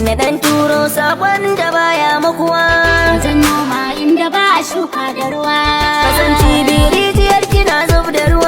na dan turo sakon da baya makuwa. Zan noma inda ba a shuka da ruwa. Kasance rijiyar kina zub da ruwa.